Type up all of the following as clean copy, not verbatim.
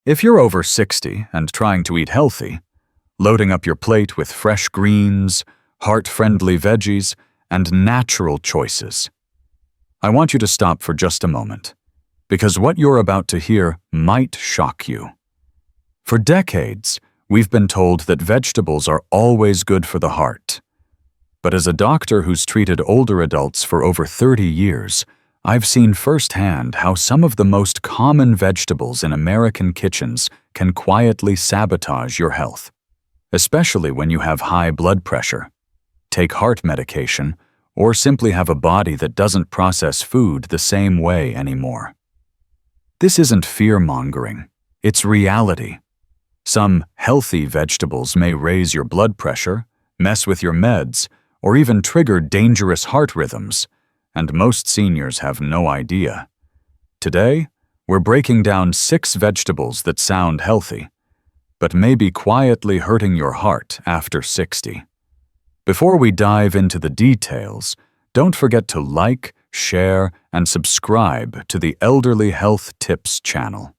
If you're over 60 and trying to eat healthy, loading up your plate with fresh greens, heart-friendly veggies, and natural choices, I want you to stop for just a moment, because what you're about to hear might shock you. For decades, we've been told that vegetables are always good for the heart. But as a doctor who's treated older adults for over 30 years, I've seen firsthand how some of the most common vegetables in American kitchens can quietly sabotage your health, especially when you have high blood pressure, take heart medication, or simply have a body that doesn't process food the same way anymore. This isn't fear-mongering, it's reality. Some healthy vegetables may raise your blood pressure, mess with your meds, or even trigger dangerous heart rhythms, and most seniors have no idea. Today, we're breaking down 6 vegetables that sound healthy, but may be quietly hurting your heart after 60. Before we dive into the details, don't forget to like, share, and subscribe to the Elderly Health Tips channel.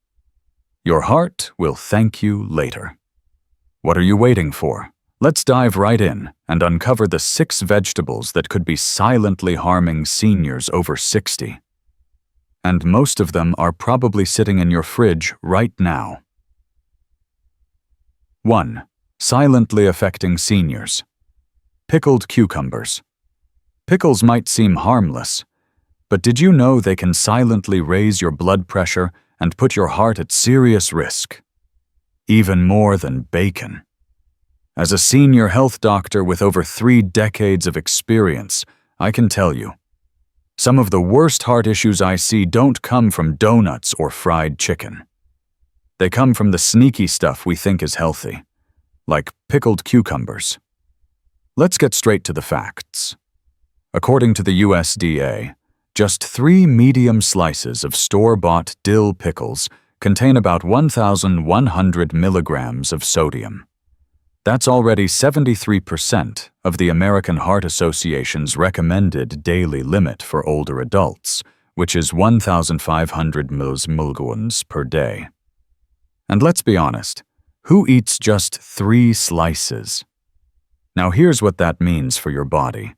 Your heart will thank you later. What are you waiting for? Let's dive right in and uncover the 6 vegetables that could be silently harming seniors over 60. And most of them are probably sitting in your fridge right now. 1. Silently affecting seniors. Pickled cucumbers. Pickles might seem harmless, but did you know they can silently raise your blood pressure and put your heart at serious risk? Even more than bacon. As a senior health doctor with over 3 decades of experience, I can tell you, some of the worst heart issues I see don't come from donuts or fried chicken. They come from the sneaky stuff we think is healthy, like pickled cucumbers. Let's get straight to the facts. According to the USDA, just 3 medium slices of store-bought dill pickles contain about 1,100 milligrams of sodium. That's already 73% of the American Heart Association's recommended daily limit for older adults, which is 1,500 milligrams per day. And let's be honest, who eats just 3 slices? Now here's what that means for your body.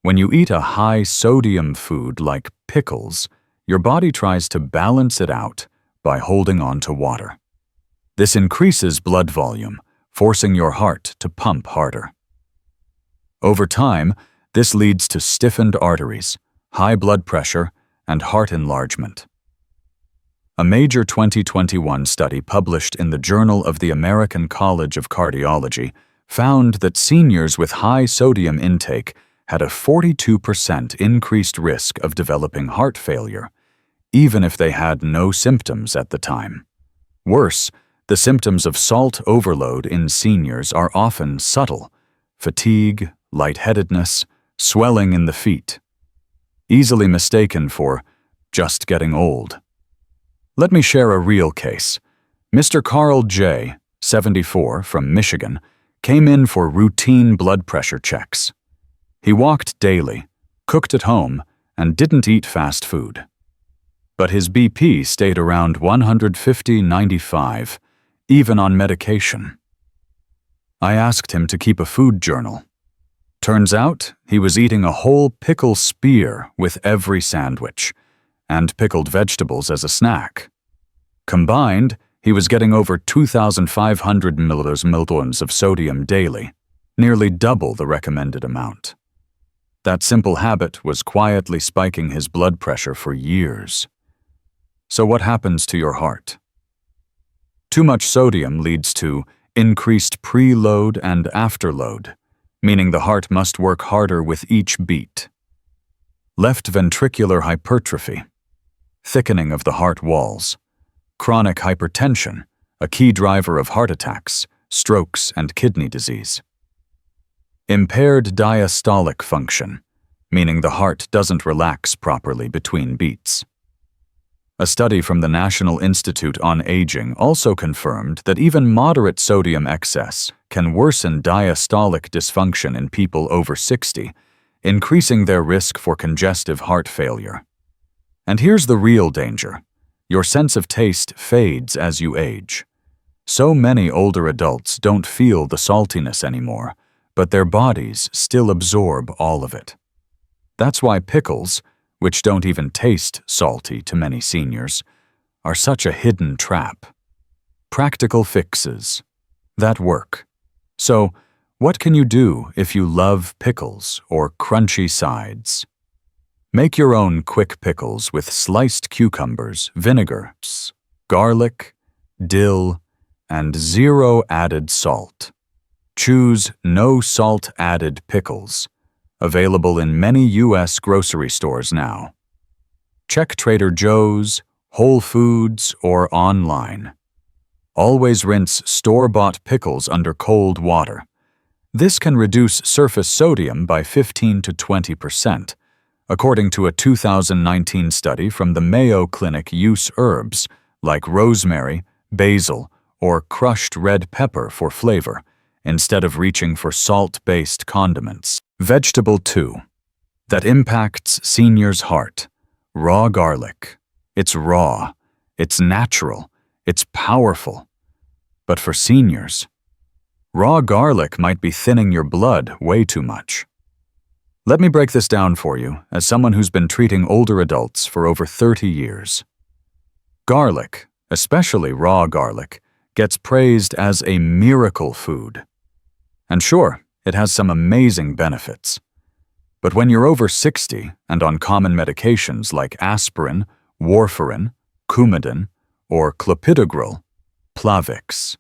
When you eat a high-sodium food like pickles, your body tries to balance it out by holding on to water. This increases blood volume, forcing your heart to pump harder. Over time, this leads to stiffened arteries, high blood pressure, and heart enlargement. A major 2021 study published in the Journal of the American College of Cardiology found that seniors with high sodium intake had a 42% increased risk of developing heart failure, even if they had no symptoms at the time. Worse, the symptoms of salt overload in seniors are often subtle: fatigue, lightheadedness, swelling in the feet, easily mistaken for just getting old. Let me share a real case. Mr. Carl J., 74, from Michigan, came in for routine blood pressure checks. He walked daily, cooked at home, and didn't eat fast food. But his BP stayed around 150/95, even on medication. I asked him to keep a food journal. Turns out he was eating a whole pickle spear with every sandwich, and pickled vegetables as a snack. Combined, he was getting over 2,500 milligrams of sodium daily, nearly double the recommended amount. That simple habit was quietly spiking his blood pressure for years. So what happens to your heart? Too much sodium leads to increased preload and afterload, meaning the heart must work harder with each beat. Left ventricular hypertrophy, thickening of the heart walls, chronic hypertension, a key driver of heart attacks, strokes, and kidney disease. Impaired diastolic function, meaning the heart doesn't relax properly between beats. A study from the National Institute on Aging also confirmed that even moderate sodium excess can worsen diastolic dysfunction in people over 60, increasing their risk for congestive heart failure. And here's the real danger. Your sense of taste fades as you age. So many older adults don't feel the saltiness anymore, but their bodies still absorb all of it. That's why pickles, which don't even taste salty to many seniors, are such a hidden trap. Practical fixes that work. So, what can you do if you love pickles or crunchy sides? Make your own quick pickles with sliced cucumbers, vinegar, garlic, dill, and zero added salt. Choose no salt added pickles, available in many U.S. grocery stores now. Check Trader Joe's, Whole Foods, or online. Always rinse store-bought pickles under cold water. This can reduce surface sodium by 15 to 20%, according to a 2019 study from the Mayo Clinic. Use herbs like rosemary, basil, or crushed red pepper for flavor, instead of reaching for salt-based condiments. Vegetable 2. That impacts seniors' heart. Raw garlic. It's raw. It's natural. It's powerful. But for seniors, raw garlic might be thinning your blood way too much. Let me break this down for you as someone who's been treating older adults for over 30 years. Garlic, especially raw garlic, gets praised as a miracle food. And sure, it has some amazing benefits. But when you're over 60 and on common medications like aspirin, warfarin, Coumadin, or clopidogrel, Plavix,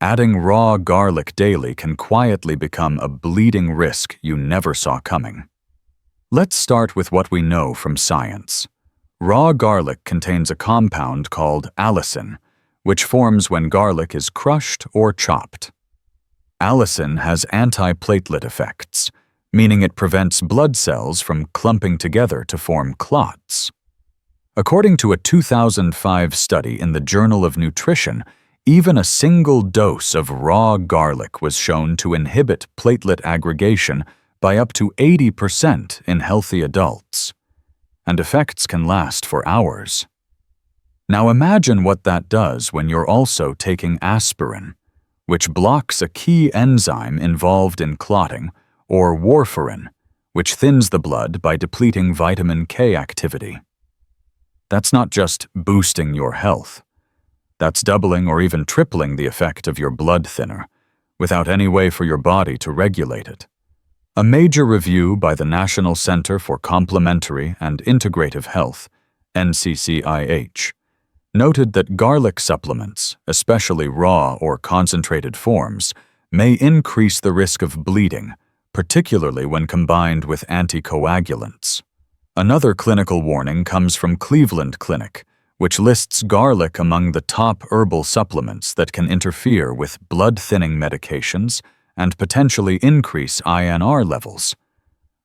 adding raw garlic daily can quietly become a bleeding risk you never saw coming. Let's start with what we know from science. Raw garlic contains a compound called allicin, which forms when garlic is crushed or chopped. Allicin has antiplatelet effects, meaning it prevents blood cells from clumping together to form clots. According to a 2005 study in the Journal of Nutrition, even a single dose of raw garlic was shown to inhibit platelet aggregation by up to 80% in healthy adults, and effects can last for hours. Now imagine what that does when you're also taking aspirin, which blocks a key enzyme involved in clotting, or warfarin, which thins the blood by depleting vitamin K activity. That's not just boosting your health. That's doubling or even tripling the effect of your blood thinner, without any way for your body to regulate it. A major review by the National Center for Complementary and Integrative Health, NCCIH, noted that garlic supplements, especially raw or concentrated forms, may increase the risk of bleeding, particularly when combined with anticoagulants. Another clinical warning comes from Cleveland Clinic, which lists garlic among the top herbal supplements that can interfere with blood-thinning medications and potentially increase INR levels,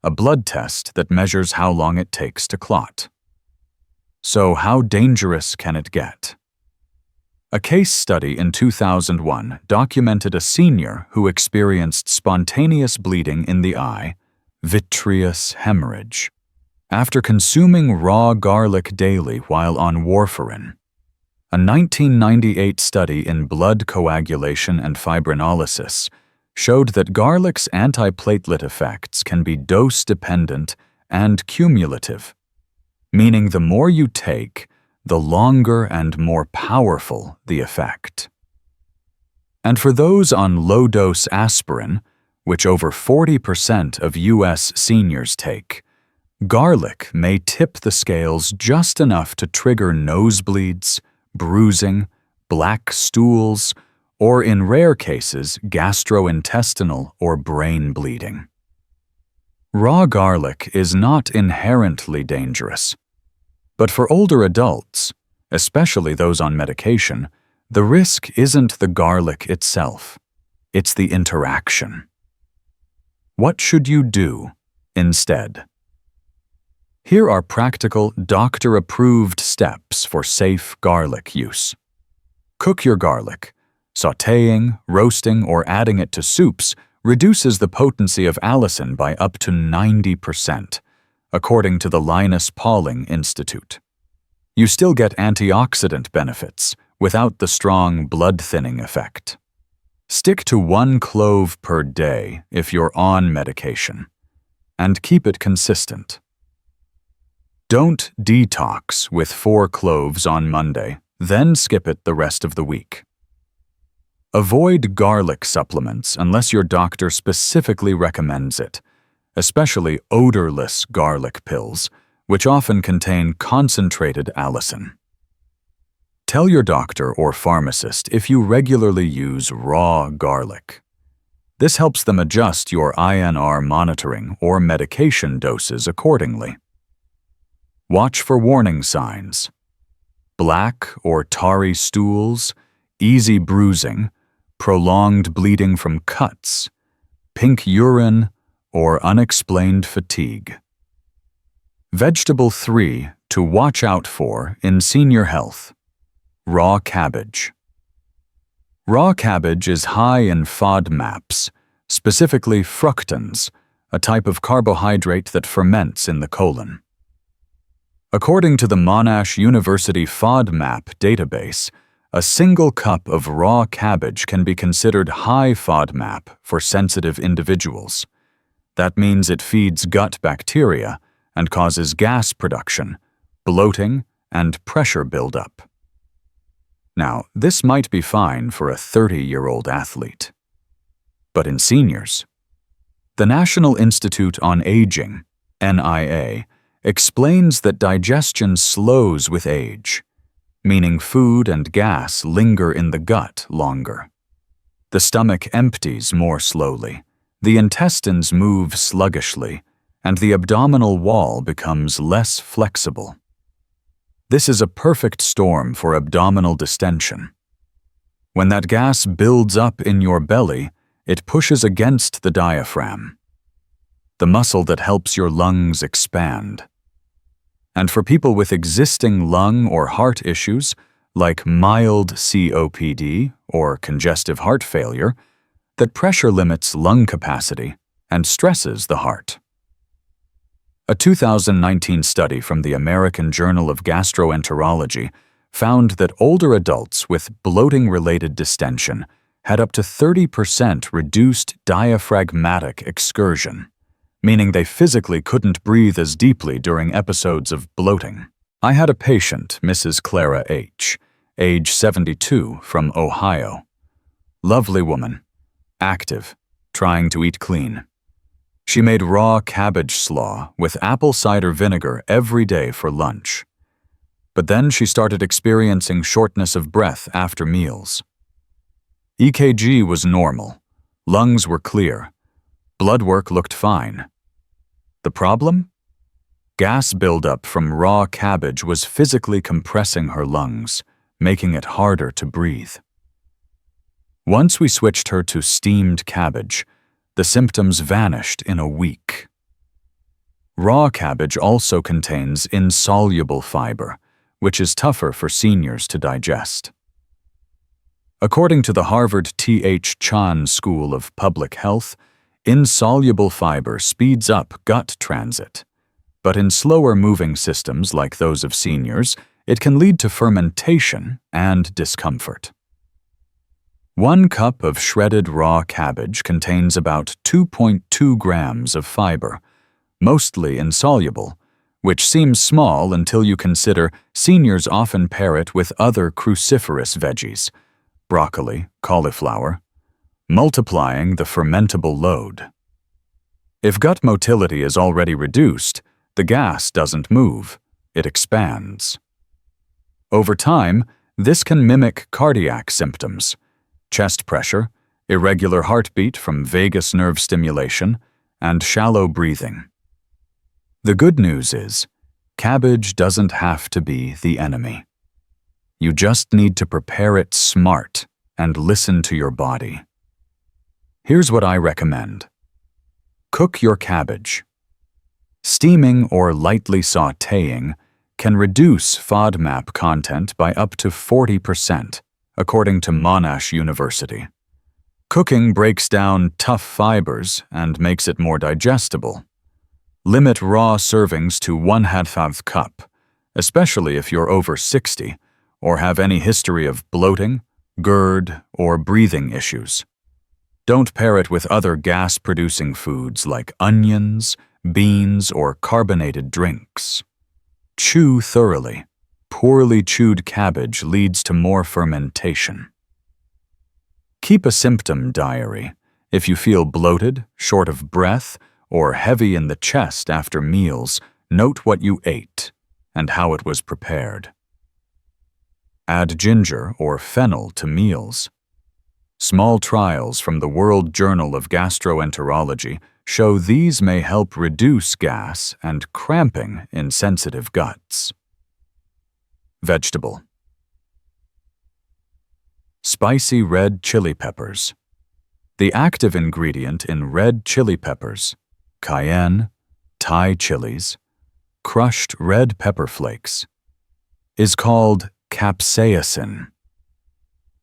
a blood test that measures how long it takes to clot. So how dangerous can it get? A case study in 2001 documented a senior who experienced spontaneous bleeding in the eye, vitreous hemorrhage, after consuming raw garlic daily while on warfarin. A 1998 study in blood coagulation and fibrinolysis showed that garlic's antiplatelet effects can be dose-dependent and cumulative, meaning the more you take, the longer and more powerful the effect. And for those on low-dose aspirin, which over 40% of U.S. seniors take, garlic may tip the scales just enough to trigger nosebleeds, bruising, black stools, or in rare cases, gastrointestinal or brain bleeding. Raw garlic is not inherently dangerous. But for older adults, especially those on medication, the risk isn't the garlic itself. It's the interaction. What should you do instead? Here are practical, doctor-approved steps for safe garlic use. Cook your garlic. Sautéing, roasting, or adding it to soups reduces the potency of allicin by up to 90%, according to the Linus Pauling Institute. You still get antioxidant benefits, without the strong blood-thinning effect. Stick to 1 clove per day if you're on medication, and keep it consistent. Don't detox with 4 cloves on Monday, then skip it the rest of the week. Avoid garlic supplements unless your doctor specifically recommends it, especially odorless garlic pills, which often contain concentrated allicin. Tell your doctor or pharmacist if you regularly use raw garlic. This helps them adjust your INR monitoring or medication doses accordingly. Watch for warning signs: black or tarry stools, easy bruising, prolonged bleeding from cuts, pink urine, or unexplained fatigue. Vegetable 3 to watch out for in senior health: raw cabbage. Raw cabbage is high in FODMAPs, specifically fructans, a type of carbohydrate that ferments in the colon. According to the Monash University FODMAP database, a single cup of raw cabbage can be considered high FODMAP for sensitive individuals. That means it feeds gut bacteria and causes gas production, bloating, and pressure buildup. Now, this might be fine for a 30-year-old athlete. But in seniors, the National Institute on Aging, NIA, explains that digestion slows with age, meaning food and gas linger in the gut longer. The stomach empties more slowly, the intestines move sluggishly, and the abdominal wall becomes less flexible. This is a perfect storm for abdominal distension. When that gas builds up in your belly, it pushes against the diaphragm, the muscle that helps your lungs expand. And for people with existing lung or heart issues, like mild COPD or congestive heart failure, that pressure limits lung capacity and stresses the heart. A 2019 study from the American Journal of Gastroenterology found that older adults with bloating-related distension had up to 30% reduced diaphragmatic excursion, meaning they physically couldn't breathe as deeply during episodes of bloating. I had a patient, Mrs. Clara H., age 72, from Ohio. Lovely woman, active, trying to eat clean. She made raw cabbage slaw with apple cider vinegar every day for lunch. But then she started experiencing shortness of breath after meals. EKG was normal, lungs were clear, blood work looked fine. The problem? Gas buildup from raw cabbage was physically compressing her lungs, making it harder to breathe. Once we switched her to steamed cabbage, the symptoms vanished in a week. Raw cabbage also contains insoluble fiber, which is tougher for seniors to digest. According to the Harvard T.H. Chan School of Public Health, insoluble fiber speeds up gut transit, but in slower-moving systems like those of seniors, it can lead to fermentation and discomfort. 1 cup of shredded raw cabbage contains about 2.2 grams of fiber, mostly insoluble, which seems small until you consider seniors often pair it with other cruciferous veggies, broccoli, cauliflower, multiplying the fermentable load. If gut motility is already reduced, the gas doesn't move, it expands. Over time, this can mimic cardiac symptoms: chest pressure, irregular heartbeat from vagus nerve stimulation, and shallow breathing. The good news is, cabbage doesn't have to be the enemy. You just need to prepare it smart and listen to your body. Here's what I recommend. Cook your cabbage. Steaming or lightly sautéing can reduce FODMAP content by up to 40%, according to Monash University. Cooking breaks down tough fibers and makes it more digestible. Limit raw servings to 1/2 cup, especially if you're over 60, or have any history of bloating, GERD, or breathing issues. Don't pair it with other gas-producing foods like onions, beans, or carbonated drinks. Chew thoroughly. Poorly chewed cabbage leads to more fermentation. Keep a symptom diary. If you feel bloated, short of breath, or heavy in the chest after meals, note what you ate and how it was prepared. Add ginger or fennel to meals. Small trials from the World Journal of Gastroenterology show these may help reduce gas and cramping in sensitive guts. Vegetable. Spicy red chili peppers. The active ingredient in red chili peppers, cayenne, Thai chilies, crushed red pepper flakes, is called capsaicin.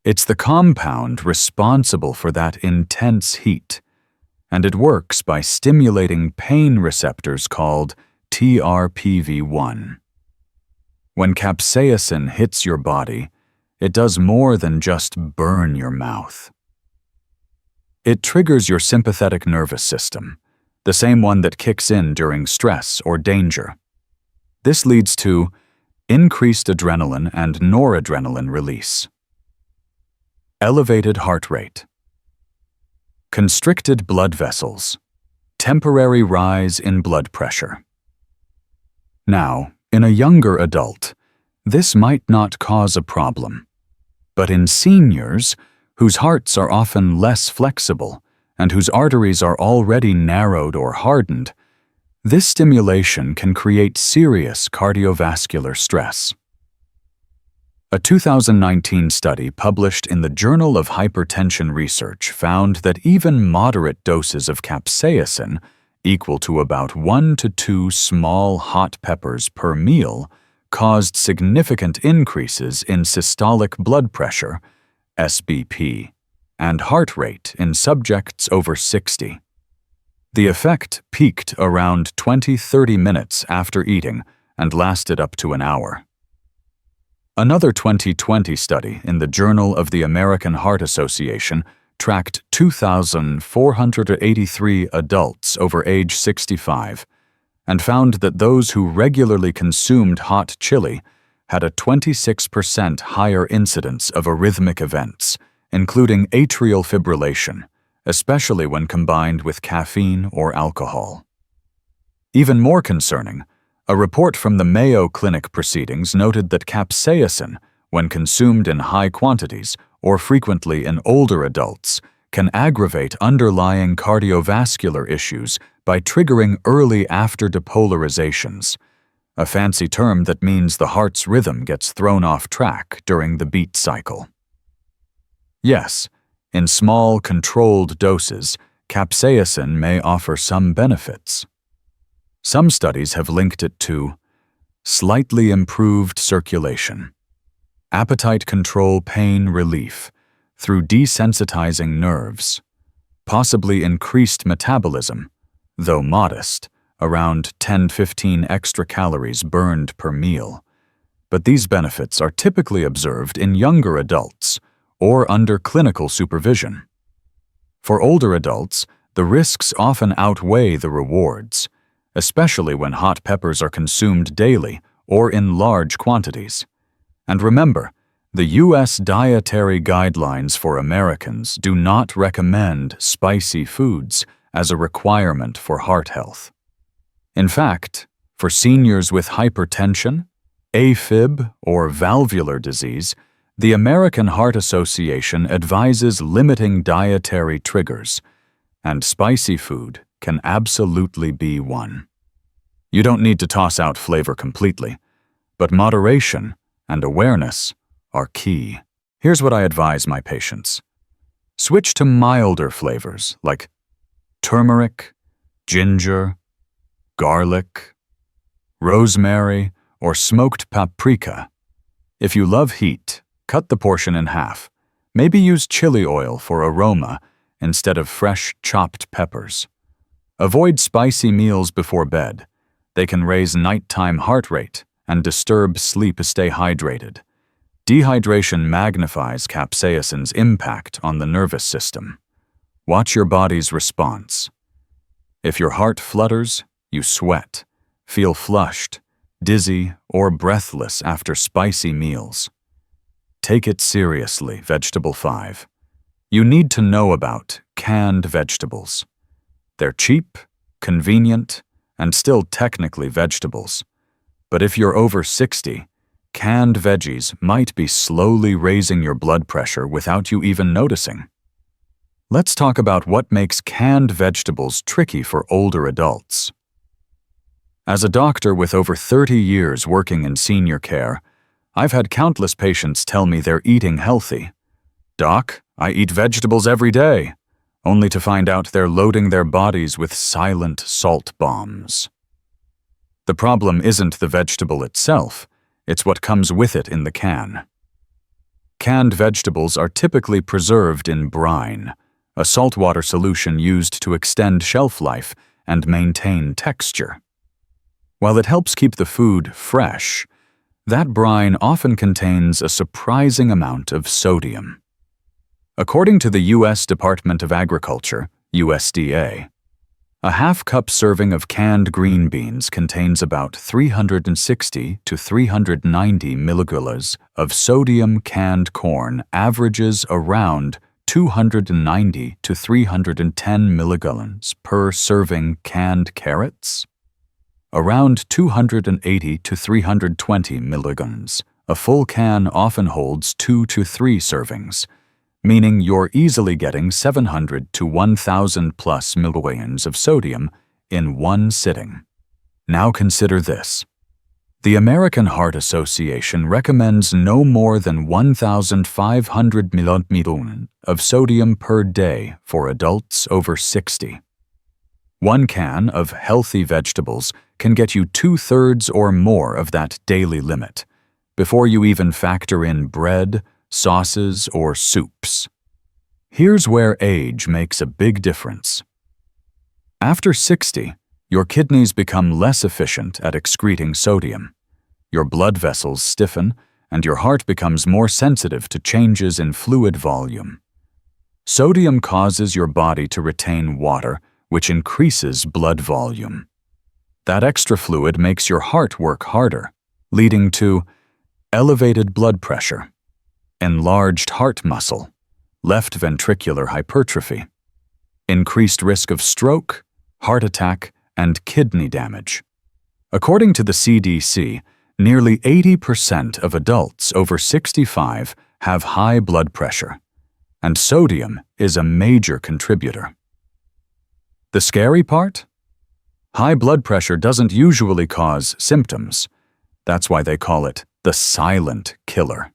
It's the compound responsible for that intense heat, and it works by stimulating pain receptors called TRPV1. When capsaicin hits your body, it does more than just burn your mouth. It triggers your sympathetic nervous system, the same one that kicks in during stress or danger. This leads to increased adrenaline and noradrenaline release. Elevated heart rate. Constricted blood vessels. Temporary rise in blood pressure. Now, in a younger adult, this might not cause a problem. But in seniors, whose hearts are often less flexible and whose arteries are already narrowed or hardened, this stimulation can create serious cardiovascular stress. A 2019 study published in the Journal of Hypertension Research found that even moderate doses of capsaicin, equal to about 1 to 2 small hot peppers per meal, caused significant increases in systolic blood pressure, SBP, and heart rate in subjects over 60. The effect peaked around 20-30 minutes after eating and lasted up to an hour. Another 2020 study in the Journal of the American Heart Association tracked 2,483 adults over age 65 and found that those who regularly consumed hot chili had a 26% higher incidence of arrhythmic events, including atrial fibrillation, especially when combined with caffeine or alcohol. Even more concerning, a report from the Mayo Clinic proceedings noted that capsaicin, when consumed in high quantities or frequently in older adults, can aggravate underlying cardiovascular issues by triggering early after-depolarizations, a fancy term that means the heart's rhythm gets thrown off track during the beat cycle. Yes, in small, controlled doses, capsaicin may offer some benefits. Some studies have linked it to slightly improved circulation, appetite control pain relief through desensitizing nerves, possibly increased metabolism, though modest, around 10-15 extra calories burned per meal. But these benefits are typically observed in younger adults or under clinical supervision. For older adults, the risks often outweigh the rewards, especially when hot peppers are consumed daily or in large quantities. And remember, the U.S. Dietary Guidelines for Americans do not recommend spicy foods as a requirement for heart health. In fact, for seniors with hypertension, AFib, or valvular disease, the American Heart Association advises limiting dietary triggers, and spicy food can absolutely be one. You don't need to toss out flavor completely, but moderation and awareness are key. Here's what I advise my patients. Switch to milder flavors like turmeric, ginger, garlic, rosemary, or smoked paprika. If you love heat, cut the portion in half. Maybe use chili oil for aroma instead of fresh chopped peppers. Avoid spicy meals before bed. They can raise nighttime heart rate and disturb sleep. Stay hydrated. Dehydration magnifies capsaicin's impact on the nervous system. Watch your body's response. If your heart flutters, you sweat, feel flushed, dizzy, or breathless after spicy meals. Take it seriously, Vegetable 5. You need to know about canned vegetables. They're cheap, convenient, and still technically vegetables. But if you're over 60, canned veggies might be slowly raising your blood pressure without you even noticing. Let's talk about what makes canned vegetables tricky for older adults. As a doctor with over 30 years working in senior care, I've had countless patients tell me they're eating healthy. "Doc, I eat vegetables every day," only to find out they're loading their bodies with silent salt bombs. The problem isn't the vegetable itself, it's what comes with it in the can. Canned vegetables are typically preserved in brine, a saltwater solution used to extend shelf life and maintain texture. While it helps keep the food fresh, that brine often contains a surprising amount of sodium. According to the U.S. Department of Agriculture, USDA, a half-cup serving of canned green beans contains about 360 to 390 milligauss of sodium. Canned corn averages around 290 to 310 milligallons per serving. Canned carrots, around 280 to 320 milligallons. A full can often holds 2 to 3 servings, meaning you're easily getting 700 to 1,000 plus milligrams of sodium in one sitting. Now consider this. The American Heart Association recommends no more than 1,500 milligrams of sodium per day for adults over 60. One can of healthy vegetables can get you 2/3 or more of that daily limit, before you even factor in bread, sauces, or soups. Here's where age makes a big difference. After 60, your kidneys become less efficient at excreting sodium. Your blood vessels stiffen, and your heart becomes more sensitive to changes in fluid volume. Sodium causes your body to retain water, which increases blood volume. That extra fluid makes your heart work harder, leading to elevated blood pressure, enlarged heart muscle, left ventricular hypertrophy, increased risk of stroke, heart attack, and kidney damage. According to the CDC, nearly 80% of adults over 65 have high blood pressure, and sodium is a major contributor. The scary part? High blood pressure doesn't usually cause symptoms. That's why they call it the silent killer.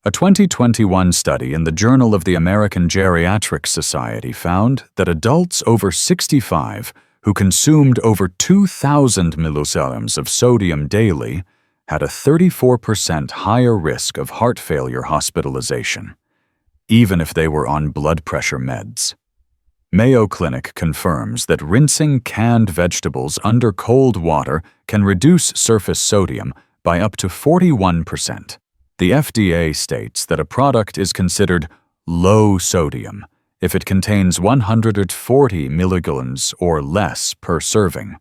A 2021 study in the Journal of the American Geriatric Society found that adults over 65 who consumed over 2,000 milligrams of sodium daily had a 34% higher risk of heart failure hospitalization, even if they were on blood pressure meds. Mayo Clinic confirms that rinsing canned vegetables under cold water can reduce surface sodium by up to 41%. The FDA states that a product is considered low sodium if it contains 140 milligrams or less per serving,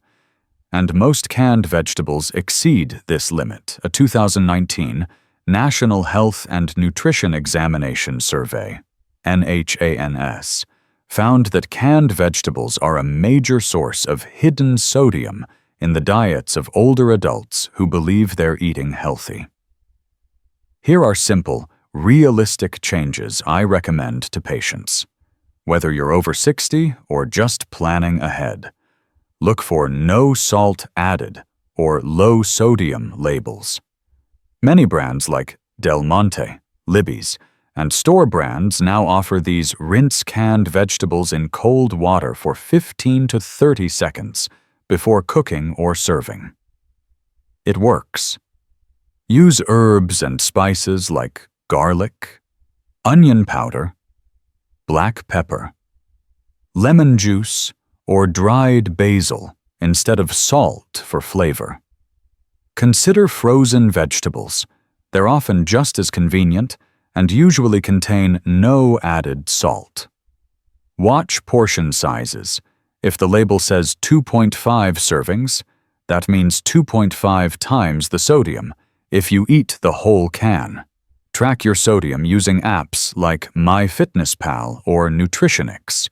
and most canned vegetables exceed this limit. A 2019 National Health and Nutrition Examination Survey, NHANS, found that canned vegetables are a major source of hidden sodium in the diets of older adults who believe they're eating healthy. Here are simple, realistic changes I recommend to patients. Whether you're over 60 or just planning ahead, look for no salt added or low sodium labels. Many brands like Del Monte, Libby's, and store brands now offer these rinse canned vegetables in cold water for 15 to 30 seconds before cooking or serving. It works. Use herbs and spices like garlic, onion powder, black pepper, lemon juice, or dried basil instead of salt for flavor. Consider frozen vegetables. They're often just as convenient and usually contain no added salt. Watch portion sizes. If the label says 2.5 servings, that means 2.5 times the sodium if you eat the whole can. Track your sodium using apps like MyFitnessPal or Nutritionix.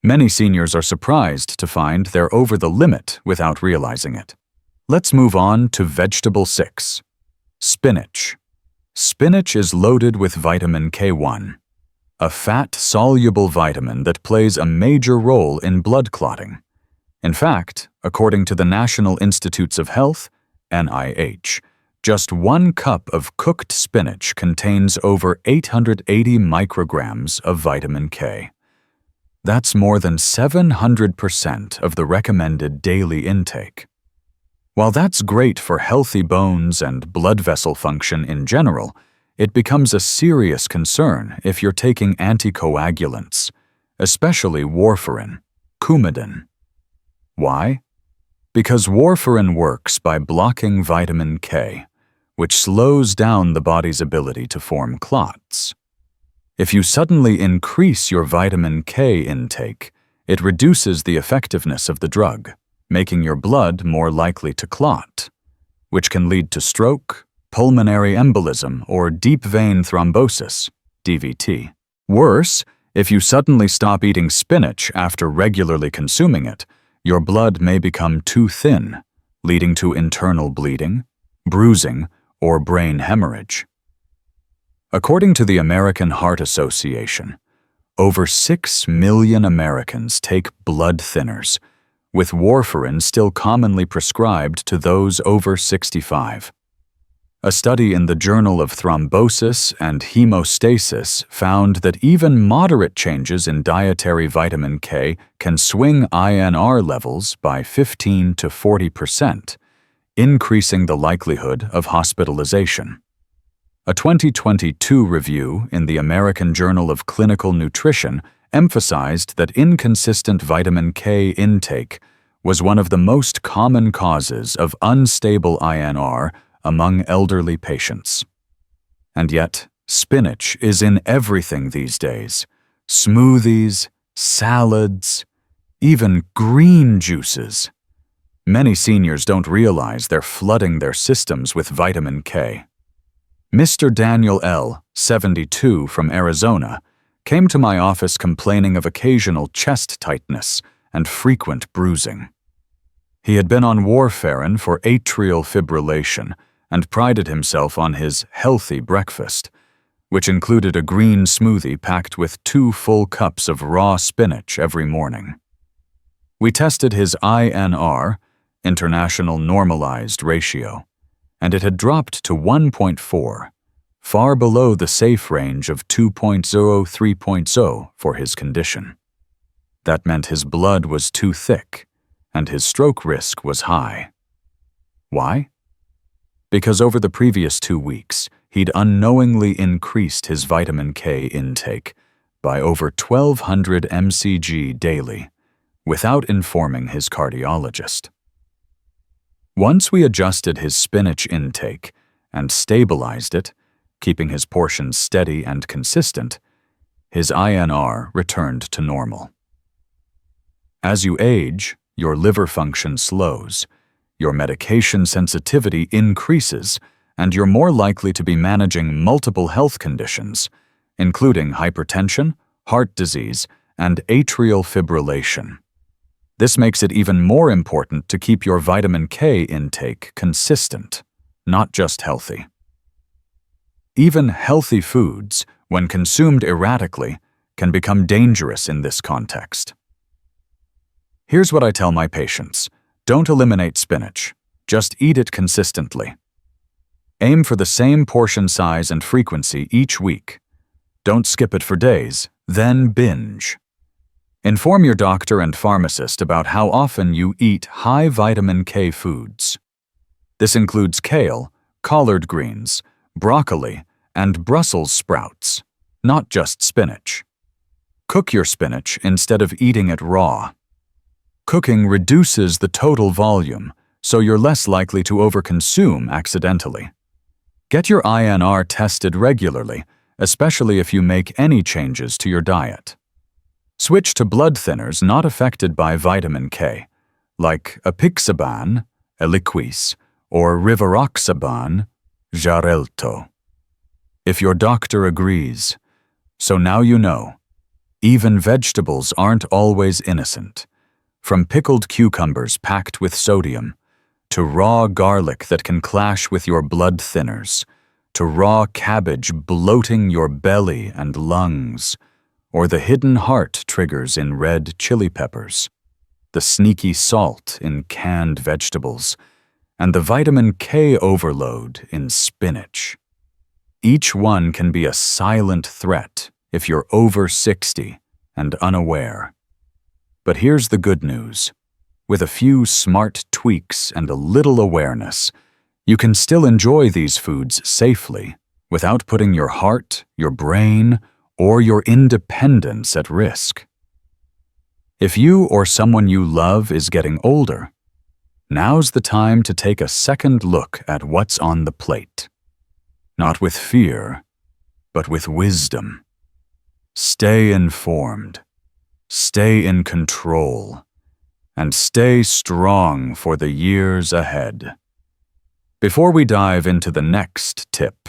Many seniors are surprised to find they're over the limit without realizing it. Let's move on to vegetable 6. Spinach. Spinach is loaded with vitamin K1, a fat-soluble vitamin that plays a major role in blood clotting. In fact, according to the National Institutes of Health, NIH, just 1 cup of cooked spinach contains over 880 micrograms of vitamin K. That's more than 700% of the recommended daily intake. While that's great for healthy bones and blood vessel function in general, it becomes a serious concern if you're taking anticoagulants, especially warfarin, Coumadin. Why? Because warfarin works by blocking vitamin K, which slows down the body's ability to form clots. If you suddenly increase your vitamin K intake, it reduces the effectiveness of the drug, making your blood more likely to clot, which can lead to stroke, pulmonary embolism, or deep vein thrombosis, DVT. Worse, if you suddenly stop eating spinach after regularly consuming it, your blood may become too thin, leading to internal bleeding, bruising, or brain hemorrhage. According to the American Heart Association, over 6 million Americans take blood thinners, with warfarin still commonly prescribed to those over 65. A study in the Journal of Thrombosis and Hemostasis found that even moderate changes in dietary vitamin K can swing INR levels by 15 to 40%, increasing the likelihood of hospitalization. A 2022 review in the American Journal of Clinical Nutrition emphasized that inconsistent vitamin K intake was one of the most common causes of unstable INR among elderly patients. And yet, spinach is in everything these days: smoothies, salads, even green juices. Many seniors don't realize they're flooding their systems with vitamin K. Mr. Daniel L., 72, from Arizona, came to my office complaining of occasional chest tightness and frequent bruising. He had been on warfarin for atrial fibrillation and prided himself on his healthy breakfast, which included a green smoothie packed with 2 full cups of raw spinach every morning. We tested his INR, International Normalized Ratio, and it had dropped to 1.4, far below the safe range of 2.0–3.0 for his condition. That meant his blood was too thick, and his stroke risk was high. Why? Because over the previous 2 weeks, he'd unknowingly increased his vitamin K intake by over 1,200 mcg daily, without informing his cardiologist. Once we adjusted his spinach intake and stabilized it, keeping his portions steady and consistent, his INR returned to normal. As you age, your liver function slows, your medication sensitivity increases, and you're more likely to be managing multiple health conditions, including hypertension, heart disease, and atrial fibrillation. This makes it even more important to keep your vitamin K intake consistent, not just healthy. Even healthy foods, when consumed erratically, can become dangerous in this context. Here's what I tell my patients: don't eliminate spinach, just eat it consistently. Aim for the same portion size and frequency each week. Don't skip it for days, then binge. Inform your doctor and pharmacist about how often you eat high vitamin K foods. This includes kale, collard greens, broccoli, and Brussels sprouts, not just spinach. Cook your spinach instead of eating it raw. Cooking reduces the total volume, so you're less likely to overconsume accidentally. Get your INR tested regularly, especially if you make any changes to your diet. Switch to blood thinners not affected by vitamin K, like apixaban, Eliquis, or rivaroxaban, Xarelto. If your doctor agrees. So now you know. Even vegetables aren't always innocent. From pickled cucumbers packed with sodium, to raw garlic that can clash with your blood thinners, to raw cabbage bloating your belly and lungs, or the hidden heart triggers in red chili peppers, the sneaky salt in canned vegetables, and the vitamin K overload in spinach. Each one can be a silent threat if you're over 60 and unaware. But here's the good news. With a few smart tweaks and a little awareness, you can still enjoy these foods safely without putting your heart, your brain, or your independence at risk. If you or someone you love is getting older, now's the time to take a second look at what's on the plate. Not with fear, but with wisdom. Stay informed, stay in control, and stay strong for the years ahead. Before we dive into the next tip,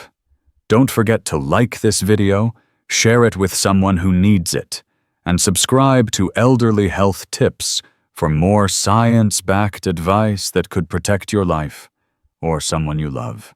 don't forget to like this video, share it with someone who needs it, and subscribe to Elderly Health Tips for more science-backed advice that could protect your life or someone you love.